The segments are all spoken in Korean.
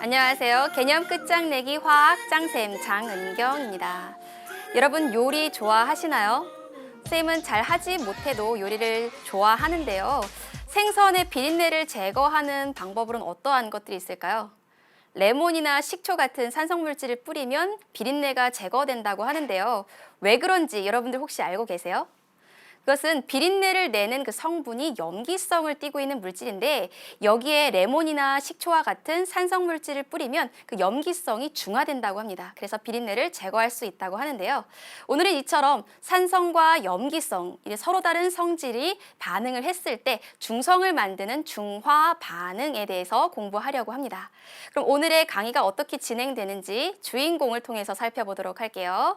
안녕하세요. 개념 끝장내기 화학 짱쌤 장은경입니다. 여러분 요리 좋아하시나요? 쌤은 잘 하지 못해도 요리를 좋아하는데요. 생선의 비린내를 제거하는 방법으로는 어떠한 것들이 있을까요? 레몬이나 식초 같은 산성물질을 뿌리면 비린내가 제거된다고 하는데요. 왜 그런지 여러분들 혹시 알고 계세요? 그것은 비린내를 내는 그 성분이 염기성을 띠고 있는 물질인데 여기에 레몬이나 식초와 같은 산성물질을 뿌리면 그 염기성이 중화된다고 합니다. 그래서 비린내를 제거할 수 있다고 하는데요. 오늘은 이처럼 산성과 염기성, 서로 다른 성질이 반응을 했을 때 중성을 만드는 중화 반응에 대해서 공부하려고 합니다. 그럼 오늘의 강의가 어떻게 진행되는지 주인공을 통해서 살펴보도록 할게요.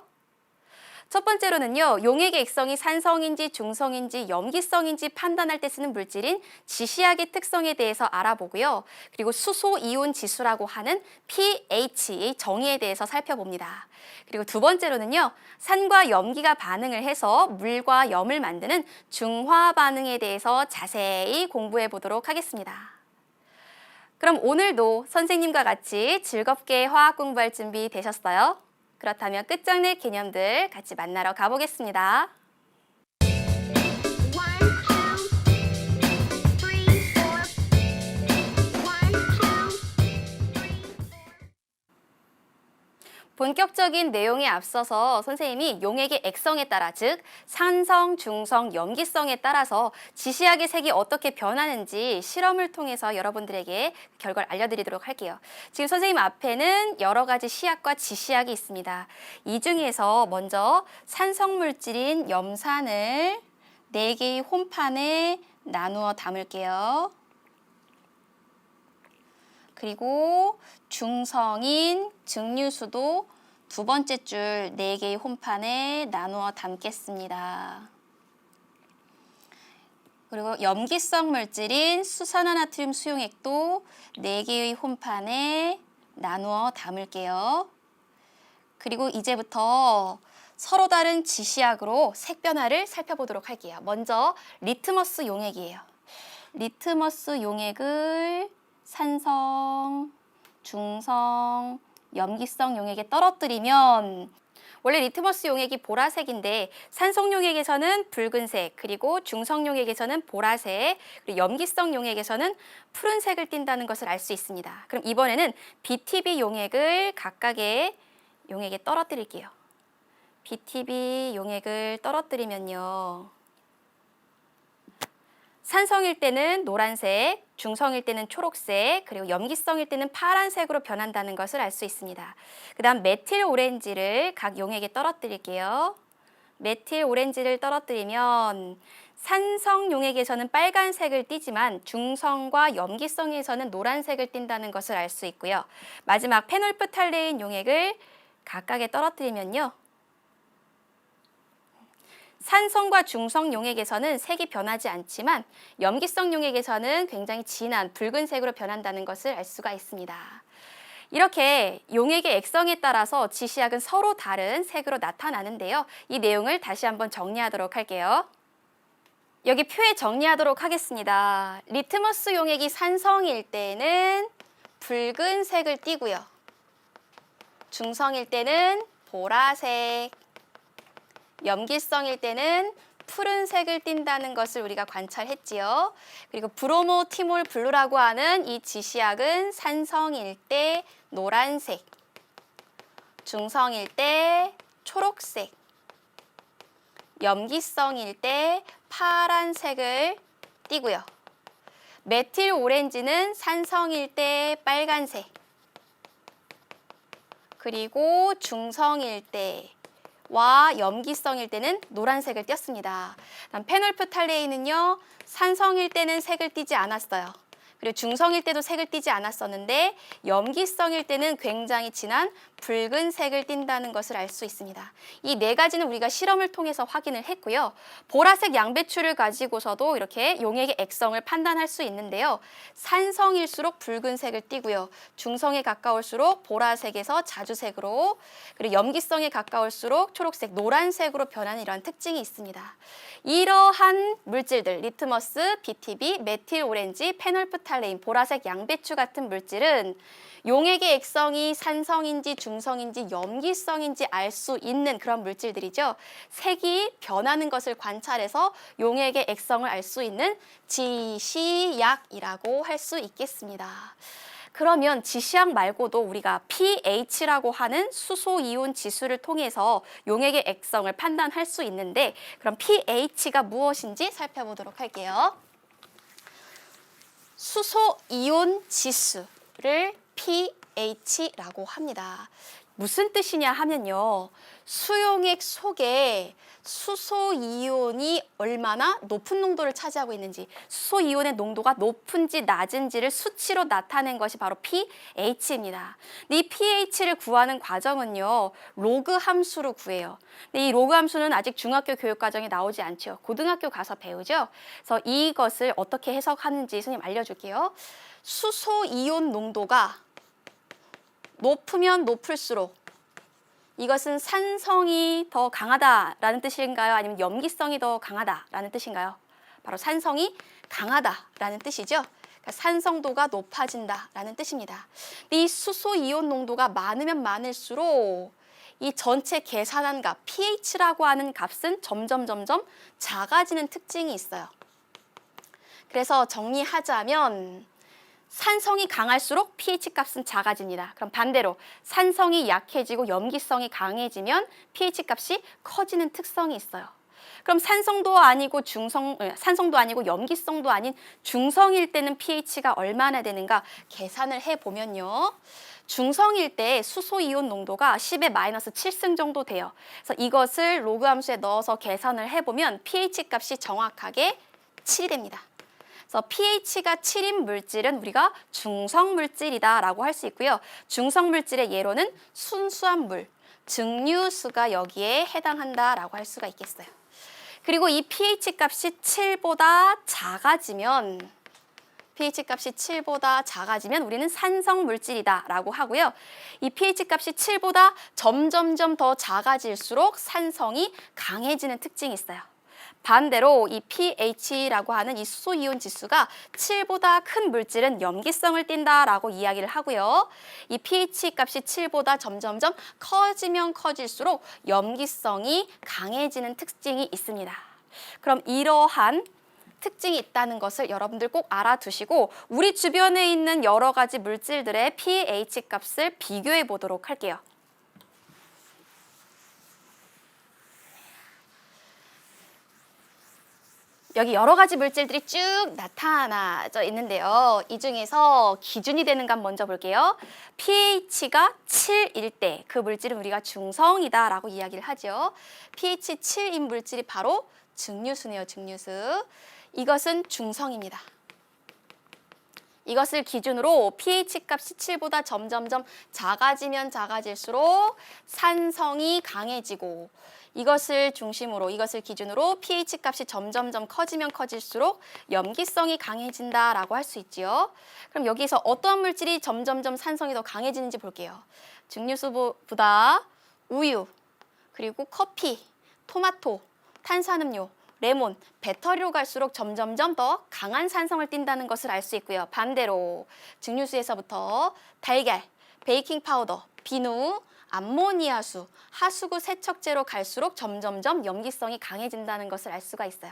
첫 번째로는요, 용액의 액성이 산성인지 중성인지 염기성인지 판단할 때 쓰는 물질인 지시약의 특성에 대해서 알아보고요. 그리고 수소 이온 지수라고 하는 pH의 정의에 대해서 살펴봅니다. 그리고 두 번째로는요, 산과 염기가 반응을 해서 물과 염을 만드는 중화 반응에 대해서 자세히 공부해 보도록 하겠습니다. 그럼 오늘도 선생님과 같이 즐겁게 화학 공부할 준비 되셨어요? 그렇다면 끝장낼 개념들 같이 만나러 가보겠습니다. 본격적인 내용에 앞서서 선생님이 용액의 액성에 따라, 즉 산성, 중성, 염기성에 따라서 지시약의 색이 어떻게 변하는지 실험을 통해서 여러분들에게 결과를 알려드리도록 할게요. 지금 선생님 앞에는 여러 가지 시약과 지시약이 있습니다. 이 중에서 먼저 산성물질인 염산을 4개의 홈판에 나누어 담을게요. 그리고 중성인 증류수도 두 번째 줄 4개의 홈판에 나누어 담겠습니다. 그리고 염기성 물질인 수산화나트륨 수용액도 4개의 홈판에 나누어 담을게요. 그리고 이제부터 서로 다른 지시약으로 색 변화를 살펴보도록 할게요. 먼저 리트머스 용액이에요. 리트머스 용액을 산성, 중성, 염기성 용액에 떨어뜨리면 원래 리트머스 용액이 보라색인데 산성 용액에서는 붉은색, 그리고 중성 용액에서는 보라색, 그리고 염기성 용액에서는 푸른색을 띈다는 것을 알 수 있습니다. 그럼 이번에는 BTB 용액을 각각의 용액에 떨어뜨릴게요. BTB 용액을 떨어뜨리면요, 산성일 때는 노란색, 중성일 때는 초록색, 그리고 염기성일 때는 파란색으로 변한다는 것을 알 수 있습니다. 그 다음 메틸 오렌지를 각 용액에 떨어뜨릴게요. 메틸 오렌지를 떨어뜨리면 산성 용액에서는 빨간색을 띠지만 중성과 염기성에서는 노란색을 띈다는 것을 알 수 있고요. 마지막 페놀프탈레인 용액을 각각에 떨어뜨리면요, 산성과 중성 용액에서는 색이 변하지 않지만 염기성 용액에서는 굉장히 진한 붉은색으로 변한다는 것을 알 수가 있습니다. 이렇게 용액의 액성에 따라서 지시약은 서로 다른 색으로 나타나는데요. 이 내용을 다시 한번 정리하도록 할게요. 여기 표에 정리하도록 하겠습니다. 리트머스 용액이 산성일 때는 붉은색을 띠고요. 중성일 때는 보라색, 염기성일 때는 푸른색을 띈다는 것을 우리가 관찰했지요. 그리고 브로모티몰 블루라고 하는 이 지시약은 산성일 때 노란색, 중성일 때 초록색, 염기성일 때 파란색을 띠고요. 메틸 오렌지는 산성일 때 빨간색, 그리고 중성일 때 와 염기성일 때는 노란색을 띄었습니다. 다음 페놀프탈레인은요, 산성일 때는 색을 띠지 않았어요. 그리고 중성일 때도 색을 띠지 않았었는데 염기성일 때는 굉장히 진한 붉은색을 띈다는 것을 알 수 있습니다. 이 4가지는 우리가 실험을 통해서 확인을 했고요. 보라색 양배추를 가지고서도 이렇게 용액의 액성을 판단할 수 있는데요. 산성일수록 붉은색을 띠고요. 중성에 가까울수록 보라색에서 자주색으로, 그리고 염기성에 가까울수록 초록색, 노란색으로 변하는 이러한 특징이 있습니다. 이러한 물질들, 리트머스, BTB, 메틸 오렌지, 페놀프탈레인 파라피탈레인, 보라색 양배추 같은 물질은 용액의 액성이 산성인지 중성인지 염기성인지 알 수 있는 그런 물질들이죠. 색이 변하는 것을 관찰해서 용액의 액성을 알 수 있는 지시약이라고 할 수 있겠습니다. 그러면 지시약 말고도 우리가 pH라고 하는 수소이온 지수를 통해서 용액의 액성을 판단할 수 있는데, 그럼 pH가 무엇인지 살펴보도록 할게요. 수소이온 지수를 pH라고 합니다. 무슨 뜻이냐 하면요, 수용액 속에 수소이온이 얼마나 높은 농도를 차지하고 있는지, 수소이온의 농도가 높은지 낮은지를 수치로 나타낸 것이 바로 pH입니다. 이 pH를 구하는 과정은요, 로그 함수로 구해요. 근데 이 로그 함수는 아직 중학교 교육과정에 나오지 않죠. 고등학교 가서 배우죠. 그래서 이것을 어떻게 해석하는지 선생님 알려줄게요. 수소이온 농도가 높으면 높을수록 이것은 산성이 더 강하다라는 뜻인가요? 아니면 염기성이 더 강하다라는 뜻인가요? 바로 산성이 강하다라는 뜻이죠. 그러니까 산성도가 높아진다라는 뜻입니다. 이 수소이온 농도가 많으면 많을수록 이 전체 계산한 값, pH라고 하는 값은 점점 작아지는 특징이 있어요. 그래서 정리하자면 산성이 강할수록 pH 값은 작아집니다. 그럼 반대로 산성이 약해지고 염기성이 강해지면 pH 값이 커지는 특성이 있어요. 그럼 산성도 아니고 염기성도 아닌 중성일 때는 pH가 얼마나 되는가 계산을 해보면요. 중성일 때 수소이온 농도가 10의 마이너스 7승 정도 돼요. 그래서 이것을 로그 함수에 넣어서 계산을 해보면 pH 값이 정확하게 7이 됩니다. 그래서 pH가 7인 물질은 우리가 중성물질이다라고 할 수 있고요. 중성물질의 예로는 순수한 물, 증류수가 여기에 해당한다라고 할 수가 있겠어요. 그리고 이 pH 값이 7보다 작아지면 우리는 산성물질이다라고 하고요. 이 pH 값이 7보다 점점점 더 작아질수록 산성이 강해지는 특징이 있어요. 반대로 이 pH라고 하는 이 수소이온 지수가 7보다 큰 물질은 염기성을 띈다라고 이야기를 하고요. 이 pH 값이 7보다 점점점 커지면 커질수록 염기성이 강해지는 특징이 있습니다. 그럼 이러한 특징이 있다는 것을 여러분들 꼭 알아두시고 우리 주변에 있는 여러 가지 물질들의 pH 값을 비교해 보도록 할게요. 여기 여러 가지 물질들이 쭉 나타나져 있는데요. 이 중에서 기준이 되는 값 먼저 볼게요. pH가 7일 때 그 물질은 우리가 중성이다라고 이야기를 하죠. pH 7인 물질이 바로 증류수네요. 증류수. 이것은 중성입니다. 이것을 기준으로 pH 값이 7보다 점점점 작아지면 작아질수록 산성이 강해지고 이것을 기준으로 pH 값이 점점점 커지면 커질수록 염기성이 강해진다라고 할 수 있지요. 그럼 여기서 어떠한 물질이 점점점 산성이 더 강해지는지 볼게요. 증류수보다 우유, 그리고 커피, 토마토, 탄산음료, 레몬, 배터리로 갈수록 점점점 더 강한 산성을 띈다는 것을 알 수 있고요. 반대로 증류수에서부터 달걀, 베이킹 파우더, 비누, 암모니아수, 하수구 세척제로 갈수록 점점점 염기성이 강해진다는 것을 알 수가 있어요.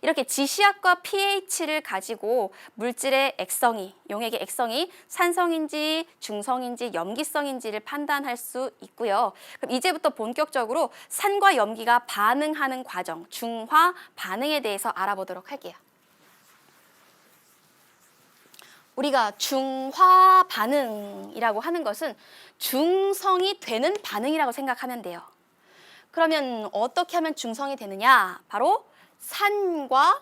이렇게 지시약과 pH를 가지고 물질의 액성이, 용액의 액성이 산성인지 중성인지 염기성인지를 판단할 수 있고요. 그럼 이제부터 본격적으로 산과 염기가 반응하는 과정, 중화 반응에 대해서 알아보도록 할게요. 우리가 중화 반응이라고 하는 것은 중성이 되는 반응이라고 생각하면 돼요. 그러면 어떻게 하면 중성이 되느냐? 바로 산과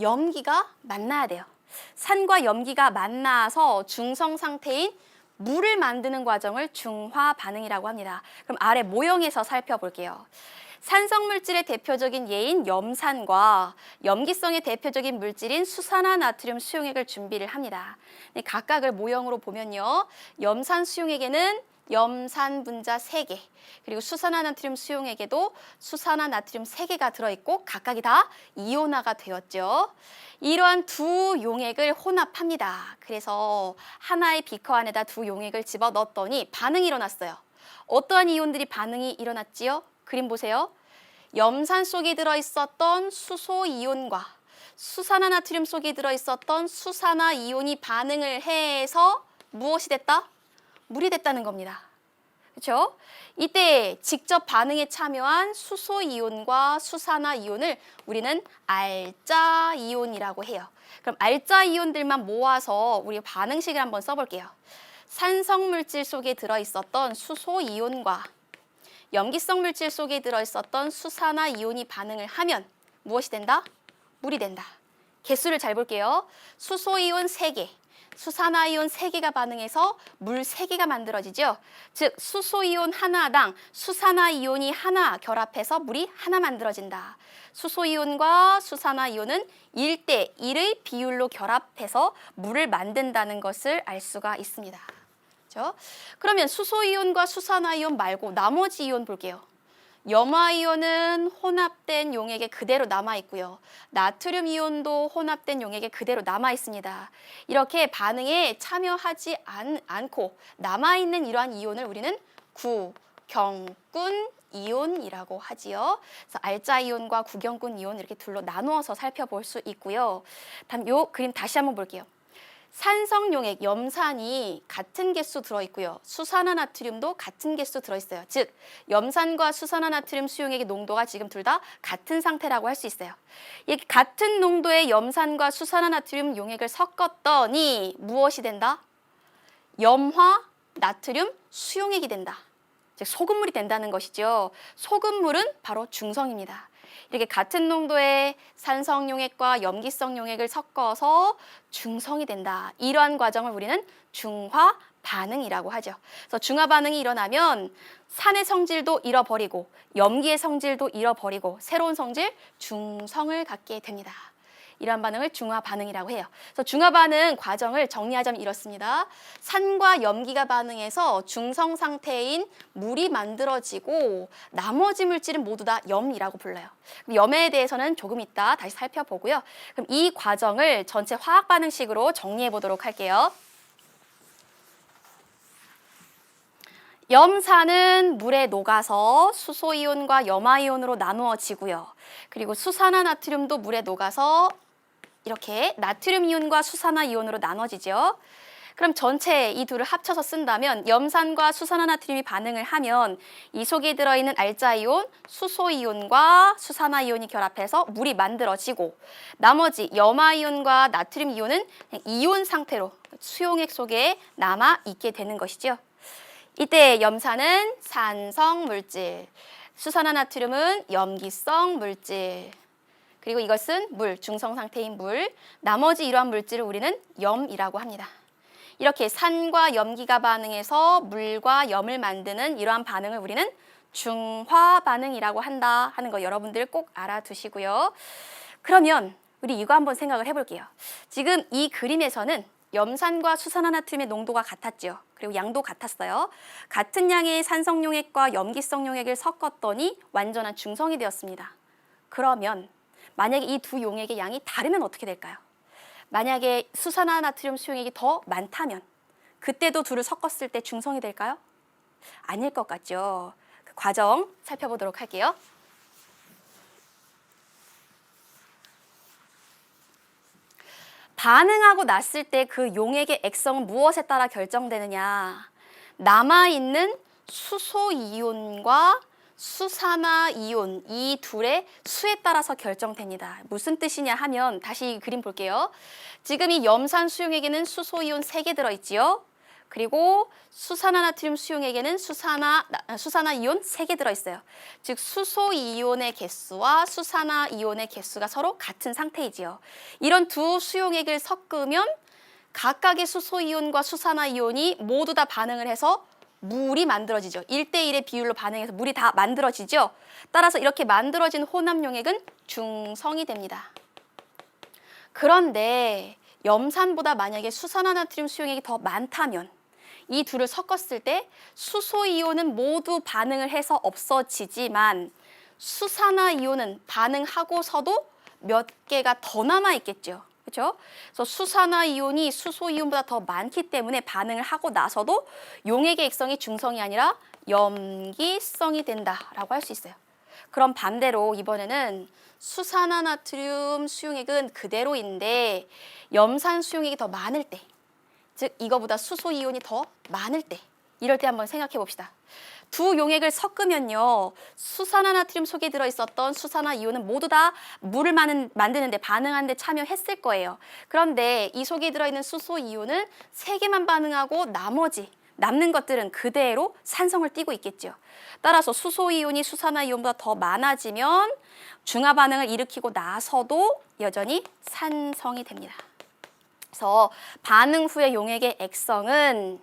염기가 만나야 돼요. 산과 염기가 만나서 중성 상태인 물을 만드는 과정을 중화 반응이라고 합니다. 그럼 아래 모형에서 살펴볼게요. 산성물질의 대표적인 예인 염산과 염기성의 대표적인 물질인 수산화나트륨 수용액을 준비를 합니다. 각각을 모형으로 보면요. 염산 수용액에는 염산 분자 3개, 그리고 수산화나트륨 수용액에도 수산화나트륨 3개가 들어있고 각각이 다 이온화가 되었죠. 이러한 두 용액을 혼합합니다. 그래서 하나의 비커 안에다 두 용액을 집어넣었더니 반응이 일어났어요. 어떠한 이온들이 반응이 일어났지요? 그림 보세요. 염산 속에 들어있었던 수소 이온과 수산화나트륨 속에 들어있었던 수산화 이온이 반응을 해서 무엇이 됐다? 물이 됐다는 겁니다. 그렇죠? 이때 직접 반응에 참여한 수소 이온과 수산화 이온을 우리는 알짜 이온이라고 해요. 그럼 알짜 이온들만 모아서 우리 반응식을 한번 써볼게요. 산성 물질 속에 들어있었던 수소 이온과 염기성 물질 속에 들어있었던 수산화 이온이 반응을 하면 무엇이 된다? 물이 된다. 개수를 잘 볼게요. 수소 이온 3개, 수산화 이온 3개가 반응해서 물 3개가 만들어지죠. 즉 수소 이온 하나당 수산화 이온이 하나 결합해서 물이 하나 만들어진다. 수소 이온과 수산화 이온은 1대 1의 비율로 결합해서 물을 만든다는 것을 알 수가 있습니다. 그렇죠? 그러면 수소 이온과 수산화 이온 말고 나머지 이온 볼게요. 염화 이온은 혼합된 용액에 그대로 남아 있고요. 나트륨 이온도 혼합된 용액에 그대로 남아 있습니다. 이렇게 반응에 참여하지 않고 남아 있는 이러한 이온을 우리는 구경꾼 이온이라고 하지요. 그래서 알짜 이온과 구경꾼 이온 이렇게 둘로 나누어서 살펴볼 수 있고요. 다음 요 그림 다시 한번 볼게요. 산성용액 염산이 같은 개수 들어있고요. 수산화나트륨도 같은 개수 들어있어요. 즉 염산과 수산화나트륨 수용액의 농도가 지금 둘 다 같은 상태라고 할 수 있어요. 이렇게 같은 농도의 염산과 수산화나트륨 용액을 섞었더니 무엇이 된다? 염화 나트륨 수용액이 된다. 즉 소금물이 된다는 것이죠. 소금물은 바로 중성입니다. 이렇게 같은 농도의 산성용액과 염기성 용액을 섞어서 중성이 된다. 이러한 과정을 우리는 중화 반응이라고 하죠. 그래서 중화 반응이 일어나면 산의 성질도 잃어버리고 염기의 성질도 잃어버리고 새로운 성질 중성을 갖게 됩니다. 이러한 반응을 중화 반응이라고 해요. 그래서 중화 반응 과정을 정리하자면 이렇습니다. 산과 염기가 반응해서 중성 상태인 물이 만들어지고 나머지 물질은 모두 다 염이라고 불러요. 그럼 염에 대해서는 조금 이따 다시 살펴보고요. 그럼 이 과정을 전체 화학 반응식으로 정리해 보도록 할게요. 염산은 물에 녹아서 수소이온과 염화이온으로 나누어지고요. 그리고 수산화나트륨도 물에 녹아서 이렇게 나트륨 이온과 수산화 이온으로 나눠지죠. 그럼 전체 이 둘을 합쳐서 쓴다면 염산과 수산화나트륨이 반응을 하면 이 속에 들어있는 알짜 이온, 수소 이온과 수산화 이온이 결합해서 물이 만들어지고 나머지 염화 이온과 나트륨 이온은 이온 상태로 수용액 속에 남아 있게 되는 것이죠. 이때 염산은 산성 물질, 수산화나트륨은 염기성 물질, 그리고 이것은 물, 중성 상태인 물, 나머지 이러한 물질을 우리는 염이라고 합니다. 이렇게 산과 염기가 반응해서 물과 염을 만드는 이러한 반응을 우리는 중화 반응이라고 한다 하는 거 여러분들 꼭 알아두시고요. 그러면 우리 이거 한번 생각을 해볼게요. 지금 이 그림에서는 염산과 수산화나트륨의 농도가 같았죠. 그리고 양도 같았어요. 같은 양의 산성용액과 염기성 용액을 섞었더니 완전한 중성이 되었습니다. 그러면 만약에 이 두 용액의 양이 다르면 어떻게 될까요? 만약에 수산화나트륨 수용액이 더 많다면 그때도 둘을 섞었을 때 중성이 될까요? 아닐 것 같죠. 그 과정 살펴보도록 할게요. 반응하고 났을 때 그 용액의 액성은 무엇에 따라 결정되느냐? 남아있는 수소이온과 수산화이온 이 둘의 수에 따라서 결정됩니다. 무슨 뜻이냐 하면 다시 이 그림 볼게요. 지금 이 염산 수용액에는 수소이온 3개 들어있지요. 그리고 수산화나트륨 수용액에는 수산화이온 3개 들어있어요. 즉 수소이온의 개수와 수산화이온의 개수가 서로 같은 상태이지요. 이런 두 수용액을 섞으면 각각의 수소이온과 수산화이온이 모두 다 반응을 해서 물이 만들어지죠. 1대1의 비율로 반응해서 물이 다 만들어지죠. 따라서 이렇게 만들어진 혼합용액은 중성이 됩니다. 그런데 염산보다 만약에 수산화나트륨 수용액이 더 많다면 이 둘을 섞었을 때 수소이온은 모두 반응을 해서 없어지지만 수산화이온은 반응하고서도 몇 개가 더 남아 있겠죠. 그렇죠? 그래서 수산화이온이 수소이온보다 더 많기 때문에 반응을 하고 나서도 용액의 액성이 중성이 아니라 염기성이 된다라고 할 수 있어요. 그럼 반대로 이번에는 수산화나트륨 수용액은 그대로인데 염산 수용액이 더 많을 때, 즉 이거보다 수소이온이 더 많을 때, 이럴 때 한번 생각해 봅시다. 두 용액을 섞으면요, 수산화나트륨 속에 들어있었던 수산화이온은 모두 다 물을 만드는 데 반응하는 데 참여했을 거예요. 그런데 이 속에 들어있는 수소이온은 3개만 반응하고 나머지 남는 것들은 그대로 산성을 띠고 있겠죠. 따라서 수소이온이 수산화이온보다 더 많아지면 중화 반응을 일으키고 나서도 여전히 산성이 됩니다. 그래서 반응 후의 용액의 액성은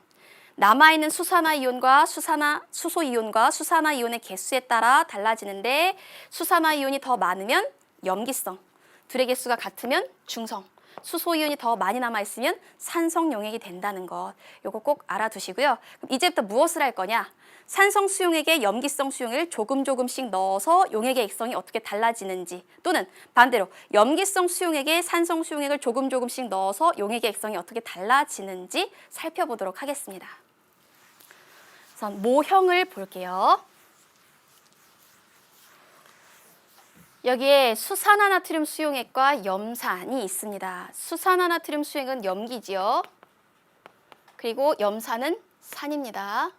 남아있는 수산화이온과 수소이온과 수산화이온의 개수에 따라 달라지는데 수산화이온이 더 많으면 염기성, 둘의 개수가 같으면 중성, 수소이온이 더 많이 남아있으면 산성 용액이 된다는 것. 요거 꼭 알아두시고요. 그럼 이제부터 무엇을 할 거냐? 산성 수용액에 염기성 수용액을 조금씩 넣어서 용액의 액성이 어떻게 달라지는지, 또는 반대로 염기성 수용액에 산성 수용액을 조금씩 넣어서 용액의 액성이 어떻게 달라지는지 살펴보도록 하겠습니다. 우선 모형을 볼게요. 여기에 수산화나트륨 수용액과 염산이 있습니다. 수산화나트륨 수용액은 염기지요. 그리고 염산은 산입니다.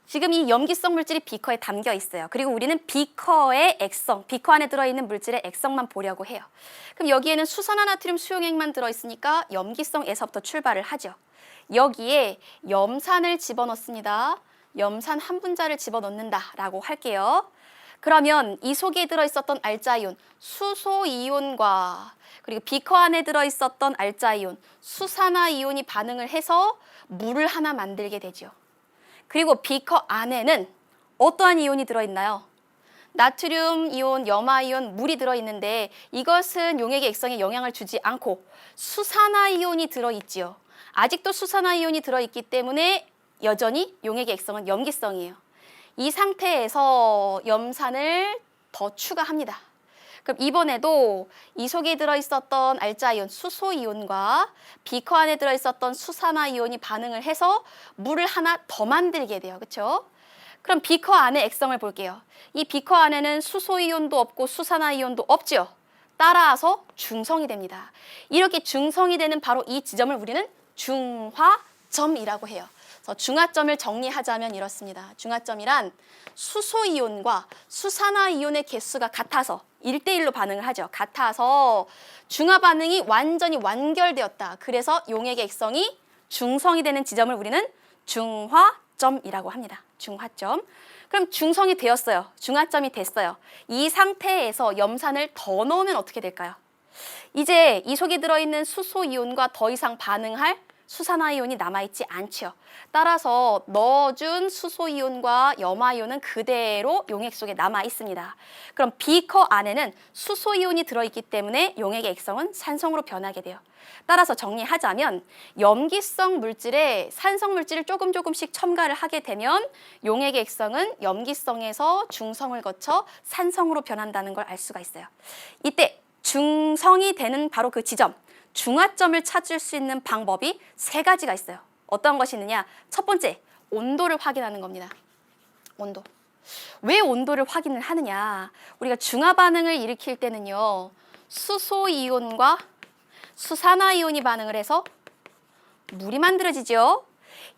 지금 이 염기성 물질이 비커에 담겨 있어요. 그리고 우리는 비커의 액성, 비커 안에 들어있는 물질의 액성만 보려고 해요. 그럼 여기에는 수산화나트륨 수용액만 들어있으니까 염기성에서부터 출발을 하죠. 여기에 염산을 집어넣습니다. 염산 한 분자를 집어넣는다라고 할게요. 그러면 이 속에 들어있었던 알자이온, 수소이온과 그리고 비커 안에 들어있었던 알자이온, 수산화이온이 반응을 해서 물을 하나 만들게 되죠. 그리고 비커 안에는 어떠한 이온이 들어있나요? 나트륨 이온, 염화이온, 물이 들어있는데 이것은 용액의 액성에 영향을 주지 않고 수산화이온이 들어있지요. 아직도 수산화이온이 들어있기 때문에 여전히 용액의 액성은 염기성이에요. 이 상태에서 염산을 더 추가합니다. 그럼 이번에도 이 속에 들어있었던 알자이온, 수소이온과 비커 안에 들어있었던 수산화이온이 반응을 해서 물을 하나 더 만들게 돼요. 그렇죠? 그럼 비커 안의 액성을 볼게요. 이 비커 안에는 수소이온도 없고 수산화이온도 없죠. 따라서 중성이 됩니다. 이렇게 중성이 되는 바로 이 지점을 우리는 중화점이라고 해요. 그래서 중화점을 정리하자면 이렇습니다. 중화점이란 수소이온과 수산화이온의 개수가 같아서 1대1로 반응을 하죠. 같아서 중화 반응이 완전히 완결되었다. 그래서 용액의 액성이 중성이 되는 지점을 우리는 중화점이라고 합니다. 중화점. 그럼 중성이 되었어요. 중화점이 됐어요. 이 상태에서 염산을 더 넣으면 어떻게 될까요? 이제 이 속에 들어있는 수소이온과 더 이상 반응할 수산화이온이 남아있지 않죠. 따라서 넣어준 수소이온과 염화이온은 그대로 용액 속에 남아있습니다. 그럼 비커 안에는 수소이온이 들어있기 때문에 용액의 액성은 산성으로 변하게 돼요. 따라서 정리하자면 염기성 물질에 산성 물질을 조금씩 첨가를 하게 되면 용액의 액성은 염기성에서 중성을 거쳐 산성으로 변한다는 걸 알 수가 있어요. 이때 중성이 되는 바로 그 지점, 중화점을 찾을 수 있는 방법이 3가지가 있어요. 어떤 것이 있느냐? 첫 번째, 온도를 확인하는 겁니다. 온도. 왜 온도를 확인을 하느냐? 우리가 중화 반응을 일으킬 때는요, 수소이온과 수산화이온이 반응을 해서 물이 만들어지죠.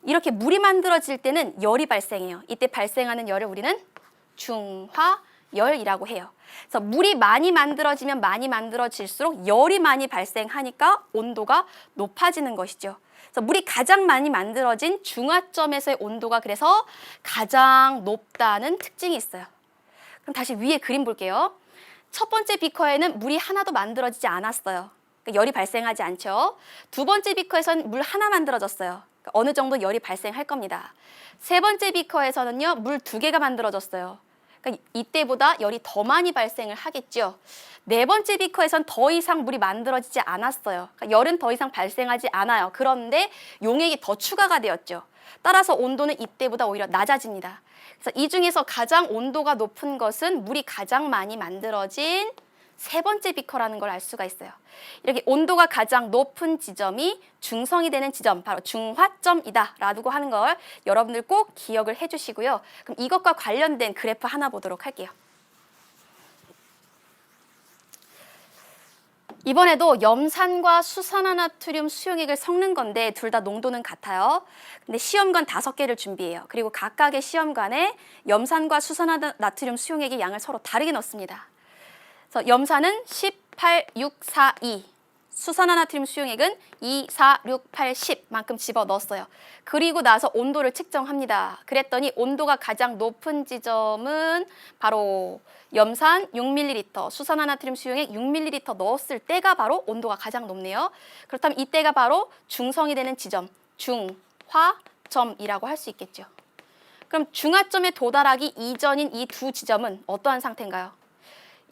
이렇게 물이 만들어질 때는 열이 발생해요. 이때 발생하는 열을 우리는 중화열이라고 해요. 그래서 물이 많이 만들어지면 많이 만들어질수록 열이 많이 발생하니까 온도가 높아지는 것이죠. 그래서 물이 가장 많이 만들어진 중화점에서의 온도가 그래서 가장 높다는 특징이 있어요. 그럼 다시 위에 그림 볼게요. 첫 번째 비커에는 물이 하나도 만들어지지 않았어요. 그러니까 열이 발생하지 않죠. 두 번째 비커에서는 물 하나 만들어졌어요. 그러니까 어느 정도 열이 발생할 겁니다. 세 번째 비커에서는요, 물 2개가 만들어졌어요. 그러니까 이때보다 열이 더 많이 발생을 하겠죠. 네 번째 비커에선 더 이상 물이 만들어지지 않았어요. 그러니까 열은 더 이상 발생하지 않아요. 그런데 용액이 더 추가가 되었죠. 따라서 온도는 이때보다 오히려 낮아집니다. 그래서 이 중에서 가장 온도가 높은 것은 물이 가장 많이 만들어진 세 번째 비커라는 걸 알 수가 있어요. 이렇게 온도가 가장 높은 지점이 중성이 되는 지점, 바로 중화점이다 라고 하는 걸 여러분들 꼭 기억을 해주시고요. 그럼 이것과 관련된 그래프 하나 보도록 할게요. 이번에도 염산과 수산화나트륨 수용액을 섞는 건데 둘 다 농도는 같아요. 근데 시험관 5개를 준비해요. 그리고 각각의 시험관에 염산과 수산화나트륨 수용액의 양을 서로 다르게 넣습니다. 그래서 염산은 18, 6, 4, 2, 수산화나트륨 수용액은 2, 4, 6, 8, 10만큼 집어넣었어요. 그리고 나서 온도를 측정합니다. 그랬더니 온도가 가장 높은 지점은 바로 염산 6ml, 수산화나트륨 수용액 6ml 넣었을 때가 바로 온도가 가장 높네요. 그렇다면 이때가 바로 중성이 되는 지점, 중화점이라고 할 수 있겠죠. 그럼 중화점에 도달하기 이전인 이 두 지점은 어떠한 상태인가요?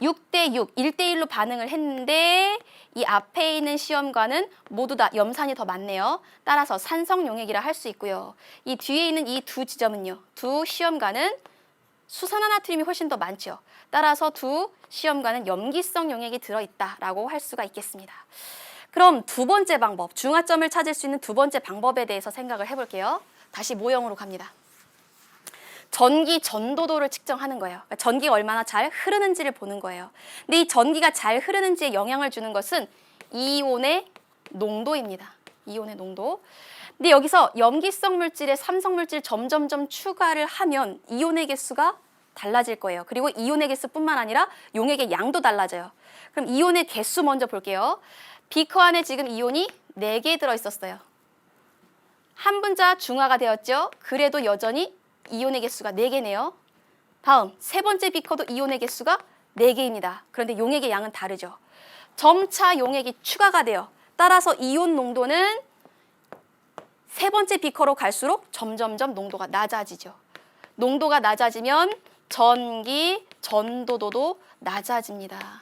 6대 6, 1대 1로 반응을 했는데 이 앞에 있는 시험관은 모두 다 염산이 더 많네요. 따라서 산성 용액이라 할 수 있고요. 이 뒤에 있는 이 두 지점은요. 두 시험관은 수산화나트륨이 훨씬 더 많죠. 따라서 두 시험관은 염기성 용액이 들어있다라고 할 수가 있겠습니다. 그럼 두 번째 방법, 중화점을 찾을 수 있는 두 번째 방법에 대해서 생각을 해볼게요. 다시 모형으로 갑니다. 전기 전도도를 측정하는 거예요. 그러니까 전기가 얼마나 잘 흐르는지를 보는 거예요. 근데 이 전기가 잘 흐르는지에 영향을 주는 것은 이온의 농도입니다. 이온의 농도. 근데 여기서 염기성 물질에 삼성 물질 점점점 추가를 하면 이온의 개수가 달라질 거예요. 그리고 이온의 개수뿐만 아니라 용액의 양도 달라져요. 그럼 이온의 개수 먼저 볼게요. 비커 안에 지금 이온이 4개 들어있었어요. 한 분자 중화가 되었죠. 그래도 여전히 이온의 개수가 4개네요. 다음 세 번째 비커도 이온의 개수가 4개입니다. 그런데 용액의 양은 다르죠. 점차 용액이 추가가 돼요. 따라서 이온 농도는 세 번째 비커로 갈수록 점점점 농도가 낮아지죠. 농도가 낮아지면 전기 전도도도 낮아집니다.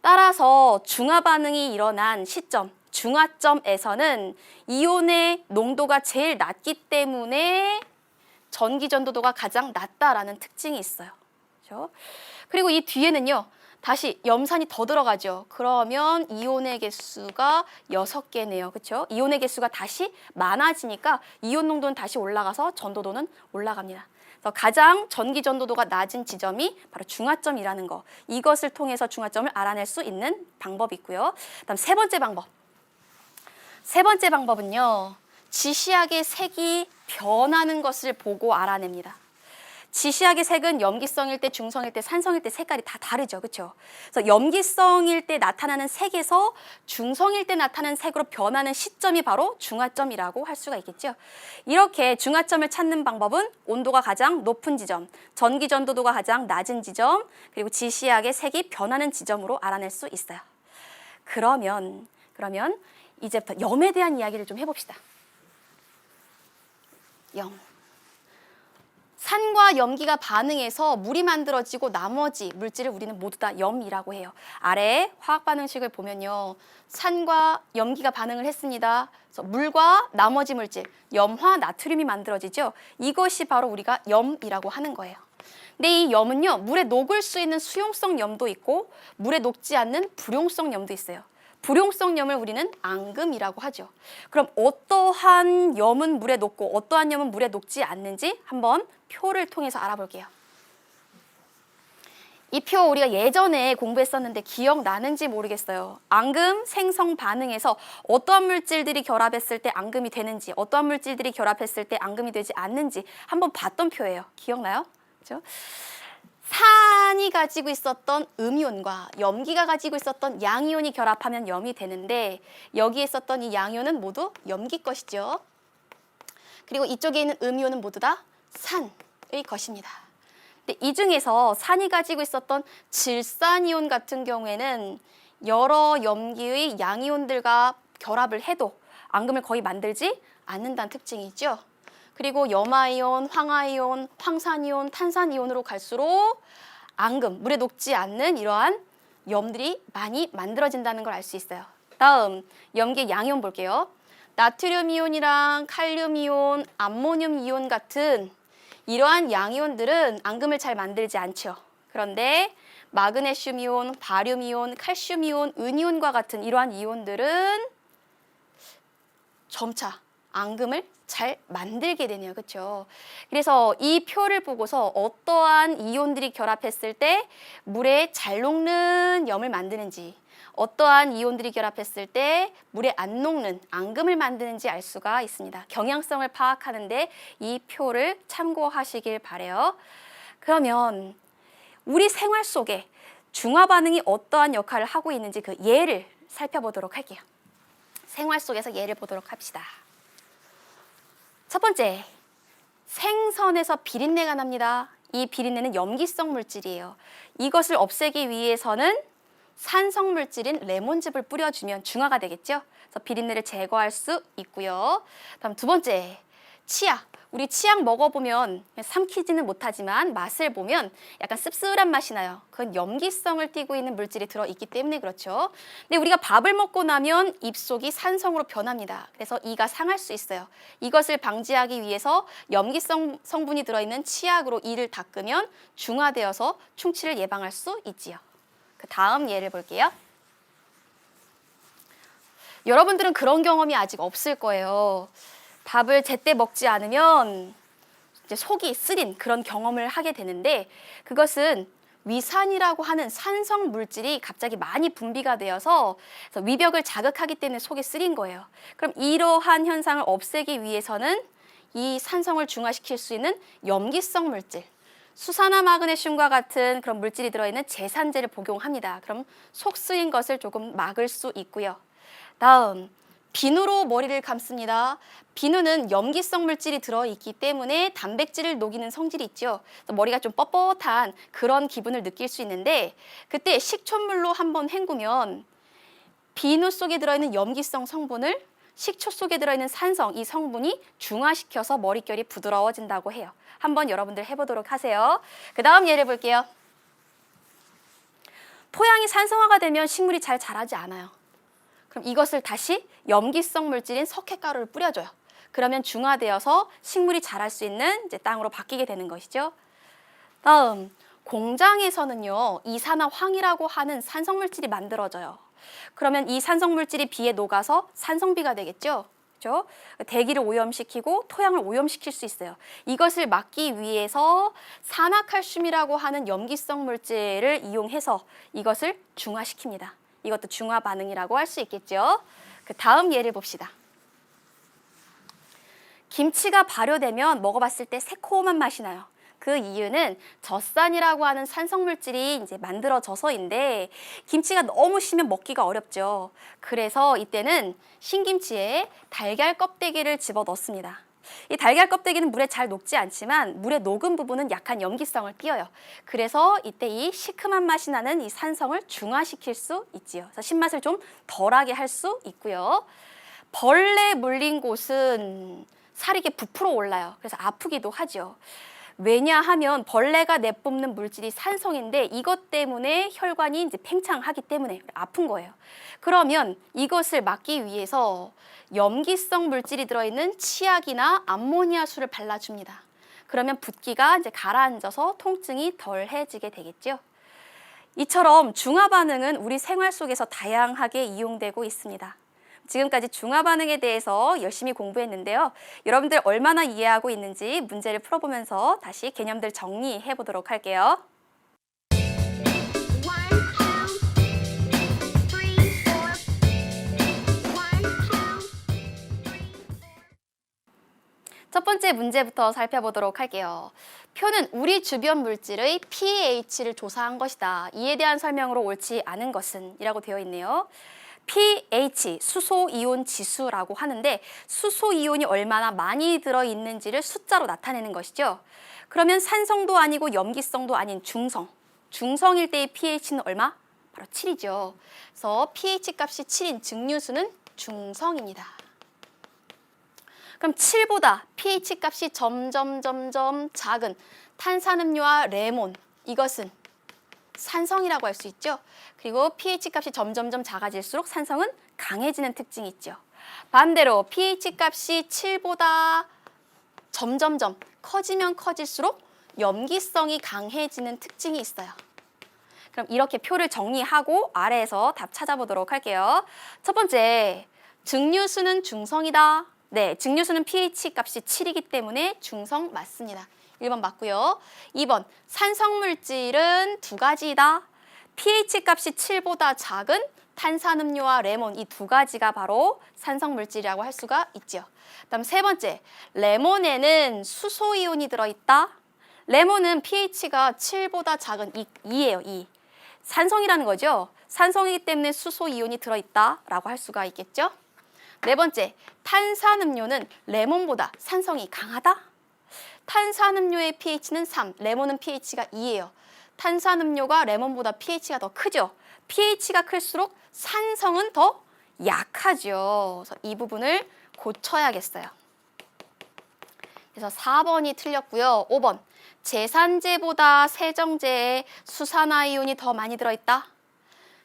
따라서 중화 반응이 일어난 시점, 중화점에서는 이온의 농도가 제일 낮기 때문에 전기 전도도가 가장 낮다라는 특징이 있어요. 그렇죠? 그리고 이 뒤에는요. 다시 염산이 더 들어가죠. 그러면 이온의 개수가 6개네요. 그렇죠? 이온의 개수가 다시 많아지니까 이온 농도는 다시 올라가서 전도도는 올라갑니다. 그래서 가장 전기 전도도가 낮은 지점이 바로 중화점이라는 거. 이것을 통해서 중화점을 알아낼 수 있는 방법이 있고요. 그다음 세 번째 방법. 세 번째 방법은요. 지시약의 색이 변하는 것을 보고 알아냅니다. 지시약의 색은 염기성일 때, 중성일 때, 산성일 때 색깔이 다 다르죠. 그렇죠? 그래서 염기성일 때 나타나는 색에서 중성일 때 나타나는 색으로 변하는 시점이 바로 중화점이라고 할 수가 있겠죠. 이렇게 중화점을 찾는 방법은 온도가 가장 높은 지점, 전기 전도도가 가장 낮은 지점, 그리고 지시약의 색이 변하는 지점으로 알아낼 수 있어요. 그러면 이제부터 염에 대한 이야기를 좀 해봅시다. 염. 산과 염기가 반응해서 물이 만들어지고 나머지 물질을 우리는 모두 다 염이라고 해요. 아래 화학 반응식을 보면요. 산과 염기가 반응을 했습니다. 그래서 물과 나머지 물질, 염화 나트륨이 만들어지죠. 이것이 바로 우리가 염이라고 하는 거예요. 근데 이 염은요. 물에 녹을 수 있는 수용성 염도 있고 물에 녹지 않는 불용성 염도 있어요. 불용성 염을 우리는 앙금이라고 하죠. 그럼 어떠한 염은 물에 녹고 어떠한 염은 물에 녹지 않는지 한번 표를 통해서 알아볼게요. 이 표 우리가 예전에 공부했었는데 기억나는지 모르겠어요. 앙금 생성 반응에서 어떠한 물질들이 결합했을 때 앙금이 되는지, 어떠한 물질들이 결합했을 때 앙금이 되지 않는지 한번 봤던 표예요. 기억나요? 그렇죠? 산이 가지고 있었던 음이온과 염기가 가지고 있었던 양이온이 결합하면 염이 되는데 여기에 있었던 이 양이온은 모두 염기 것이죠. 그리고 이쪽에 있는 음이온은 모두 다 산의 것입니다. 근데 이 중에서 산이 가지고 있었던 질산이온 같은 경우에는 여러 염기의 양이온들과 결합을 해도 앙금을 거의 만들지 않는다는 특징이 있죠. 그리고 염화이온, 황화이온, 황산이온, 탄산이온으로 갈수록 앙금, 물에 녹지 않는 이러한 염들이 많이 만들어진다는 걸 알 수 있어요. 다음, 염기의 양이온 볼게요. 나트륨 이온이랑 칼륨 이온, 암모늄 이온 같은 이러한 양이온들은 앙금을 잘 만들지 않죠. 그런데 마그네슘 이온, 바륨 이온, 칼슘 이온, 은이온과 같은 이러한 이온들은 점차 앙금을 잘 만들게 되네요. 그렇죠? 그래서 이 표를 보고서 어떠한 이온들이 결합했을 때 물에 잘 녹는 염을 만드는지, 어떠한 이온들이 결합했을 때 물에 안 녹는 앙금을 만드는지 알 수가 있습니다. 경향성을 파악하는데 이 표를 참고하시길 바라요. 그러면 우리 생활 속에 중화 반응이 어떠한 역할을 하고 있는지 그 예를 살펴보도록 할게요. 생활 속에서 예를 보도록 합시다. 첫 번째, 생선에서 비린내가 납니다. 이 비린내는 염기성 물질이에요. 이것을 없애기 위해서는 산성 물질인 레몬즙을 뿌려주면 중화가 되겠죠. 그래서 비린내를 제거할 수 있고요. 다음 두 번째, 치약. 우리 치약 먹어보면 삼키지는 못하지만 맛을 보면 약간 씁쓸한 맛이 나요. 그건 염기성을 띠고 있는 물질이 들어있기 때문에 그렇죠. 근데 우리가 밥을 먹고 나면 입속이 산성으로 변합니다. 그래서 이가 상할 수 있어요. 이것을 방지하기 위해서 염기성 성분이 들어있는 치약으로 이를 닦으면 중화되어서 충치를 예방할 수 있지요. 그 다음 예를 볼게요. 여러분들은 그런 경험이 아직 없을 거예요. 밥을 제때 먹지 않으면 이제 속이 쓰린 그런 경험을 하게 되는데 그것은 위산이라고 하는 산성 물질이 갑자기 많이 분비가 되어서 위벽을 자극하기 때문에 속이 쓰린 거예요. 그럼 이러한 현상을 없애기 위해서는 이 산성을 중화시킬 수 있는 염기성 물질, 수산화 마그네슘과 같은 그런 물질이 들어있는 제산제를 복용합니다. 그럼 속 쓰린 것을 조금 막을 수 있고요. 다음, 비누로 머리를 감습니다. 비누는 염기성 물질이 들어있기 때문에 단백질을 녹이는 성질이 있죠. 머리가 좀 뻣뻣한 그런 기분을 느낄 수 있는데 그때 식초물로 한번 헹구면 비누 속에 들어있는 염기성 성분을 식초 속에 들어있는 산성, 이 성분이 중화시켜서 머릿결이 부드러워진다고 해요. 한번 여러분들 해보도록 하세요. 그 다음 예를 볼게요. 토양이 산성화가 되면 식물이 잘 자라지 않아요. 그럼 이것을 다시 염기성 물질인 석회가루를 뿌려줘요. 그러면 중화되어서 식물이 자랄 수 있는 이제 땅으로 바뀌게 되는 것이죠. 다음, 공장에서는요, 이산화황이라고 하는 산성물질이 만들어져요. 그러면 이 산성물질이 비에 녹아서 산성비가 되겠죠. 그렇죠? 대기를 오염시키고 토양을 오염시킬 수 있어요. 이것을 막기 위해서 산화칼슘이라고 하는 염기성 물질을 이용해서 이것을 중화시킵니다. 이것도 중화 반응이라고 할 수 있겠죠. 그 다음 예를 봅시다. 김치가 발효되면 먹어봤을 때 새콤한 맛이 나요. 그 이유는 젖산이라고 하는 산성물질이 이제 만들어져서인데 김치가 너무 시면 먹기가 어렵죠. 그래서 이때는 신김치에 달걀 껍데기를 집어 넣습니다. 이 달걀 껍데기는 물에 잘 녹지 않지만 물에 녹은 부분은 약한 염기성을 띄어요. 그래서 이때 이 시큼한 맛이 나는 이 산성을 중화시킬 수 있지요. 그래서 신맛을 좀 덜하게 할 수 있고요. 벌레 물린 곳은 살이 이렇게 부풀어 올라요. 그래서 아프기도 하죠. 왜냐하면 벌레가 내뿜는 물질이 산성인데 이것 때문에 혈관이 이제 팽창하기 때문에 아픈 거예요. 그러면 이것을 막기 위해서 염기성 물질이 들어있는 치약이나 암모니아수를 발라줍니다. 그러면 붓기가 이제 가라앉아서 통증이 덜해지게 되겠죠. 이처럼 중화 반응은 우리 생활 속에서 다양하게 이용되고 있습니다. 지금까지 중화 반응에 대해서 열심히 공부했는데요. 여러분들 얼마나 이해하고 있는지 문제를 풀어보면서 다시 개념들 정리해 보도록 할게요. 첫 번째 문제부터 살펴보도록 할게요. 표는 우리 주변 물질의 pH를 조사한 것이다. 이에 대한 설명으로 옳지 않은 것은 이라고 되어 있네요. pH, 수소이온 지수라고 하는데 수소이온이 얼마나 많이 들어있는지를 숫자로 나타내는 것이죠. 그러면 산성도 아니고 염기성도 아닌 중성. 중성일 때의 pH는 얼마? 바로 7이죠. 그래서 pH 값이 7인 증류수는 중성입니다. 그럼 7보다 pH 값이 점점 작은 탄산음료와 레몬, 이것은 산성이라고 할 수 있죠. 그리고 pH 값이 점점 작아질수록 산성은 강해지는 특징이 있죠. 반대로 pH 값이 7보다 점점 커지면 커질수록 염기성이 강해지는 특징이 있어요. 그럼 이렇게 표를 정리하고 아래에서 답 찾아보도록 할게요. 첫 번째, 증류수는 중성이다. 네, 증류수는 pH 값이 7이기 때문에 중성 맞습니다. 1번 맞고요. 2번, 산성물질은 두 가지이다. pH 값이 7보다 작은 탄산음료와 레몬, 이 두 가지가 바로 산성물질이라고 할 수가 있죠. 그다음 세 번째, 레몬에는 수소이온이 들어있다. 레몬은 pH가 7보다 작은 2예요, 2. 산성이라는 거죠. 산성이기 때문에 수소이온이 들어있다라고 할 수가 있겠죠. 네 번째, 탄산음료는 레몬보다 산성이 강하다. 탄산음료의 pH는 3, 레몬은 pH가 2예요. 탄산음료가 레몬보다 pH가 더 크죠. pH가 클수록 산성은 더 약하죠. 그래서 이 부분을 고쳐야겠어요. 그래서 4번이 틀렸고요. 5번, 제산제보다 세정제에 수산화이온이 더 많이 들어있다.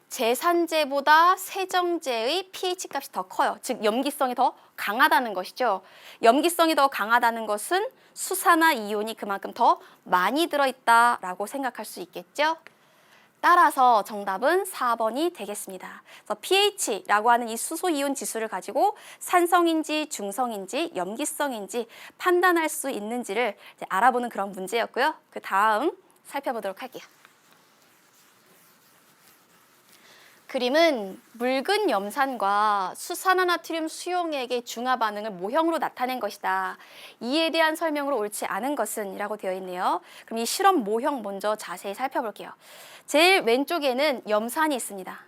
제산제보다 세정제의 pH 값이 더 커요. 즉 염기성이 더 강하다는 것이죠. 염기성이 더 강하다는 것은 수산화이온이 그만큼 더 많이 들어있다라고 생각할 수 있겠죠. 따라서 정답은 4번이 되겠습니다. 그래서 pH라고 하는 이 수소이온 지수를 가지고 산성인지 중성인지 염기성인지 판단할 수 있는지를 이제 알아보는 그런 문제였고요. 그 다음 살펴보도록 할게요. 그림은 묽은 염산과 수산화나트륨 수용액의 중화 반응을 모형으로 나타낸 것이다. 이에 대한 설명으로 옳지 않은 것은 이라고 되어 있네요. 그럼 이 실험 모형 먼저 자세히 살펴볼게요. 제일 왼쪽에는 염산이 있습니다.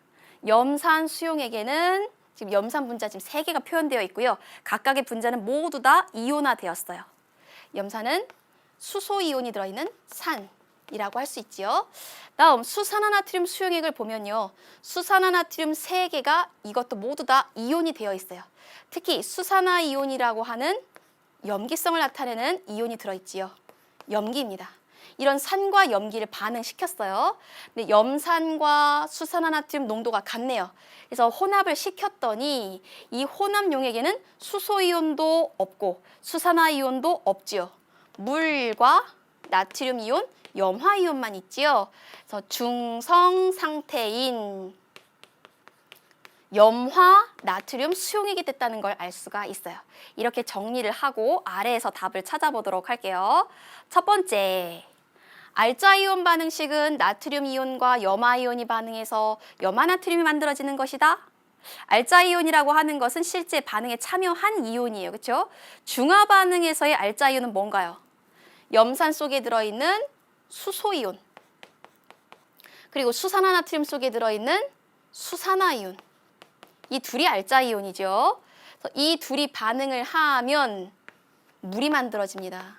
염산 수용액에는 지금 염산 분자 지금 3개가 표현되어 있고요. 각각의 분자는 모두 다 이온화되었어요. 염산은 수소이온이 들어있는 산이라고 할 수 있지요. 다음 수산화나트륨 수용액을 보면요. 수산화나트륨 3개가 이것도 모두 다 이온이 되어 있어요. 특히 수산화이온이라고 하는 염기성을 나타내는 이온이 들어있지요. 염기입니다. 이런 산과 염기를 반응시켰어요. 근데 염산과 수산화나트륨 농도가 같네요. 그래서 혼합을 시켰더니 이 혼합 용액에는 수소이온도 없고 수산화이온도 없지요. 물과 나트륨 이온, 염화이온만 있지요. 그래서 중성 상태인 염화 나트륨 수용액이 됐다는 걸 알 수가 있어요. 이렇게 정리를 하고 아래에서 답을 찾아보도록 할게요. 첫 번째, 알자이온 반응식은 나트륨 이온과 염화이온이 반응해서 염화나트륨이 만들어지는 것이다. 알자이온이라고 하는 것은 실제 반응에 참여한 이온이에요. 그렇죠? 중화 반응에서의 알자이온은 뭔가요? 염산 속에 들어있는 수소이온, 그리고 수산화나트륨 속에 들어있는 수산화이온, 이 둘이 알자이온이죠. 이 둘이 반응을 하면 물이 만들어집니다.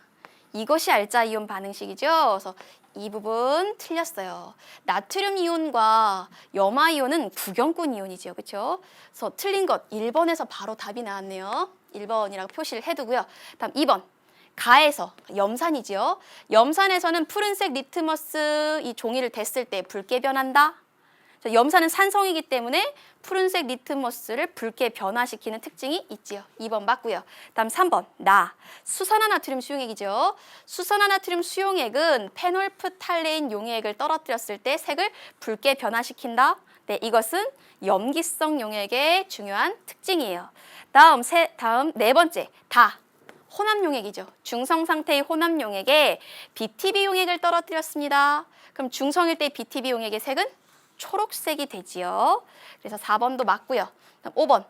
이것이 알자이온 반응식이죠. 그래서 이 부분 틀렸어요. 나트륨 이온과 염화이온은 구경꾼 이온이죠. 그렇죠? 그래서 틀린 것 1번에서 바로 답이 나왔네요. 1번이라고 표시를 해두고요. 다음 2번. 가에서 염산이죠. 염산에서는 푸른색 리트머스 이 종이를 댔을 때 붉게 변한다. 염산은 산성이기 때문에 푸른색 리트머스를 붉게 변화시키는 특징이 있지요. 2번 맞고요. 다음 3번 수산화나트륨 수용액이죠. 수산화나트륨 수용액은 페놀프탈레인 용액을 떨어뜨렸을 때 색을 붉게 변화시킨다. 네, 이것은 염기성 용액의 중요한 특징이에요. 다음 네 번째 혼합용액이죠. 중성 상태의 혼합용액에 BTB 용액을 떨어뜨렸습니다. 그럼 중성일 때 BTB 용액의 색은 초록색이 되지요. 그래서 4번도 맞고요. 5번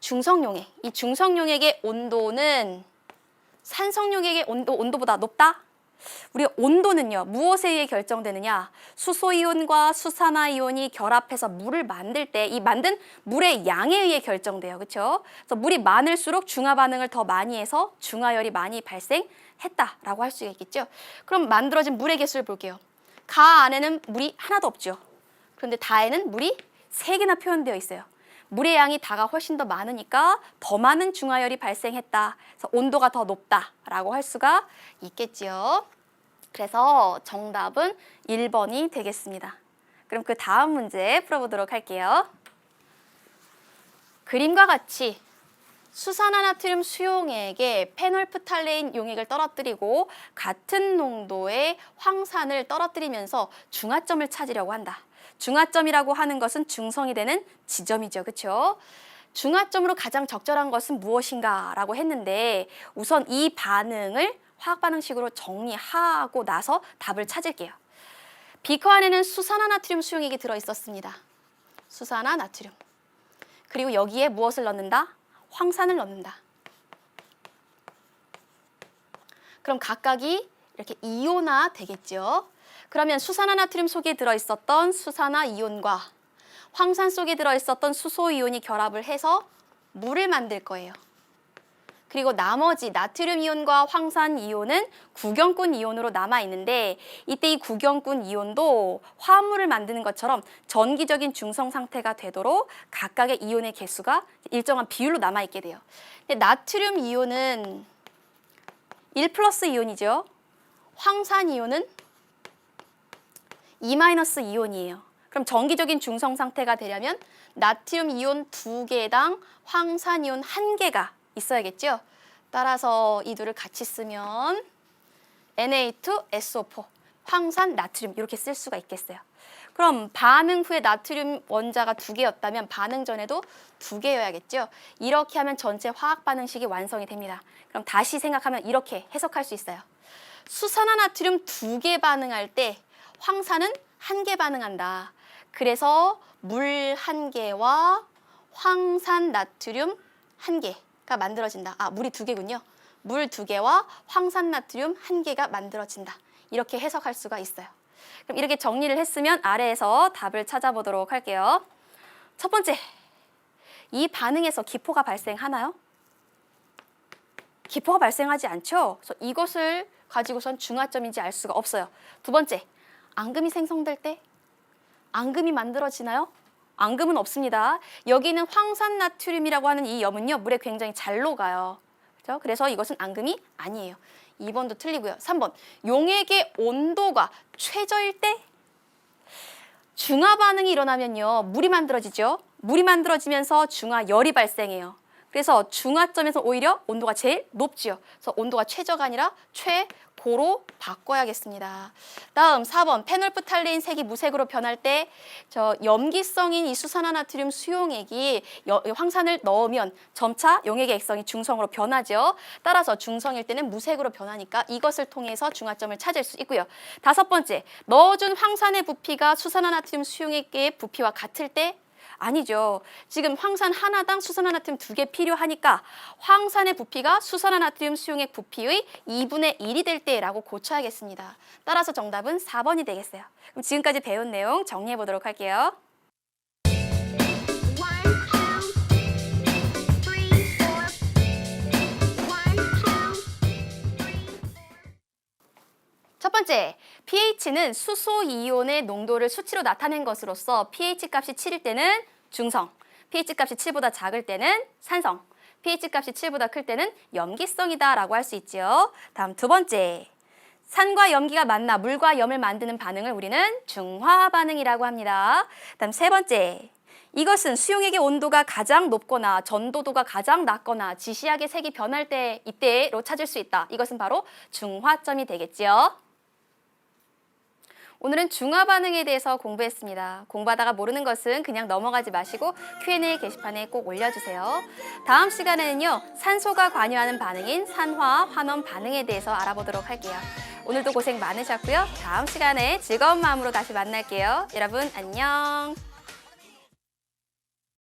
중성용액. 이 중성용액의 온도는 산성용액의 온도보다 높다? 우리 온도는요. 무엇에 의해 결정되느냐? 수소이온과 수산화이온이 결합해서 물을 만들 때 이 만든 물의 양에 의해 결정돼요. 그렇죠? 그래서 물이 많을수록 중화 반응을 더 많이 해서 중화열이 많이 발생했다라고 할 수가 있겠죠. 그럼 만들어진 물의 개수를 볼게요. 가 안에는 물이 하나도 없죠. 그런데 다에는 물이 3개나 표현되어 있어요. 물의 양이 다가 훨씬 더 많으니까 더 많은 중하열이 발생했다. 그래서 온도가 더 높다라고 할 수가 있겠지요. 그래서 정답은 1번이 되겠습니다. 그럼 그 다음 문제 풀어보도록 할게요. 그림과 같이 수산화나트륨 수용액에 페놀프탈레인 용액을 떨어뜨리고 같은 농도의 황산을 떨어뜨리면서 중하점을 찾으려고 한다. 중하점이라고 하는 것은 중성이 되는 지점이죠. 그렇죠? 중하점으로 가장 적절한 것은 무엇인가 라고 했는데 우선 이 반응을 화학 반응식으로 정리하고 나서 답을 찾을게요. 비커 안에는 수산화나트륨 수용액이 들어있었습니다. 수산화나트륨. 그리고 여기에 무엇을 넣는다? 황산을 넣는다. 그럼 각각이 이렇게 이온화 되겠죠. 그러면 수산화나트륨 속에 들어있었던 수산화 이온과 황산 속에 들어있었던 수소 이온이 결합을 해서 물을 만들 거예요. 그리고 나머지 나트륨 이온과 황산 이온은 구경꾼 이온으로 남아있는데 이때 이 구경꾼 이온도 화합물을 만드는 것처럼 전기적인 중성 상태가 되도록 각각의 이온의 개수가 일정한 비율로 남아있게 돼요. 근데 나트륨 이온은 1 플러스 이온이죠. 황산 이온은 2 마이너스 이온이에요. 그럼 전기적인 중성 상태가 되려면 나트륨 이온 2개당 황산 이온 1개가 있어야겠죠. 따라서 이 둘을 같이 쓰면 Na2SO4 황산 나트륨 이렇게 쓸 수가 있겠어요. 그럼 반응 후에 나트륨 원자가 2개였다면 반응 전에도 2개여야겠죠. 이렇게 하면 전체 화학 반응식이 완성이 됩니다. 그럼 다시 생각하면 이렇게 해석할 수 있어요. 수산화나트륨 2개 반응할 때 황산은 1개 반응한다. 그래서 물 1개와 황산 나트륨 1개가 만들어진다. 물이 2개군요. 물 2개와 황산 나트륨 1개가 만들어진다. 이렇게 해석할 수가 있어요. 그럼 이렇게 정리를 했으면 아래에서 답을 찾아보도록 할게요. 첫 번째, 이 반응에서 기포가 발생하나요? 기포가 발생하지 않죠. 그래서 이것을 가지고선 중하점인지 알 수가 없어요. 두 번째, 앙금이 생성될 때 앙금이 만들어지나요? 앙금은 없습니다. 여기는 황산나트륨이라고 하는 이 염은요, 물에 굉장히 잘 녹아요. 그렇죠? 그래서 이것은 앙금이 아니에요. 2번도 틀리고요. 3번, 용액의 온도가 최저일 때 중화 반응이 일어나면요, 물이 만들어지죠. 물이 만들어지면서 중화열이 발생해요. 그래서 중화점에서 오히려 온도가 제일 높지요. 그래서 온도가 최저가 아니라 최고로 바꿔야겠습니다. 다음 4번, 페놀프탈레인 색이 무색으로 변할 때 염기성인 이 수산화나트륨 수용액이 황산을 넣으면 점차 용액의 액성이 중성으로 변하죠. 따라서 중성일 때는 무색으로 변하니까 이것을 통해서 중화점을 찾을 수 있고요. 다섯 번째, 넣어준 황산의 부피가 수산화나트륨 수용액의 부피와 같을 때 아니죠. 지금 황산 하나당 수산화나트륨 2개 필요하니까 황산의 부피가 수산화나트륨 수용액 부피의 2분의 1이 될 때라고 고쳐야겠습니다. 따라서 정답은 4번이 되겠어요. 그럼 지금까지 배운 내용 정리해 보도록 할게요. 첫 번째, pH는 수소 이온의 농도를 수치로 나타낸 것으로서 pH 값이 7일 때는 중성, pH 값이 7보다 작을 때는 산성, pH 값이 7보다 클 때는 염기성이다 라고 할 수 있죠. 다음 두 번째, 산과 염기가 만나 물과 염을 만드는 반응을 우리는 중화 반응이라고 합니다. 다음 세 번째, 이것은 수용액의 온도가 가장 높거나 전도도가 가장 낮거나 지시하게 색이 변할 때 이때로 찾을 수 있다. 이것은 바로 중화점이 되겠지요. 오늘은 중화 반응에 대해서 공부했습니다. 공부하다가 모르는 것은 그냥 넘어가지 마시고 Q&A 게시판에 꼭 올려주세요. 다음 시간에는요, 산소가 관여하는 반응인 산화 환원 반응에 대해서 알아보도록 할게요. 오늘도 고생 많으셨고요. 다음 시간에 즐거운 마음으로 다시 만날게요. 여러분 안녕.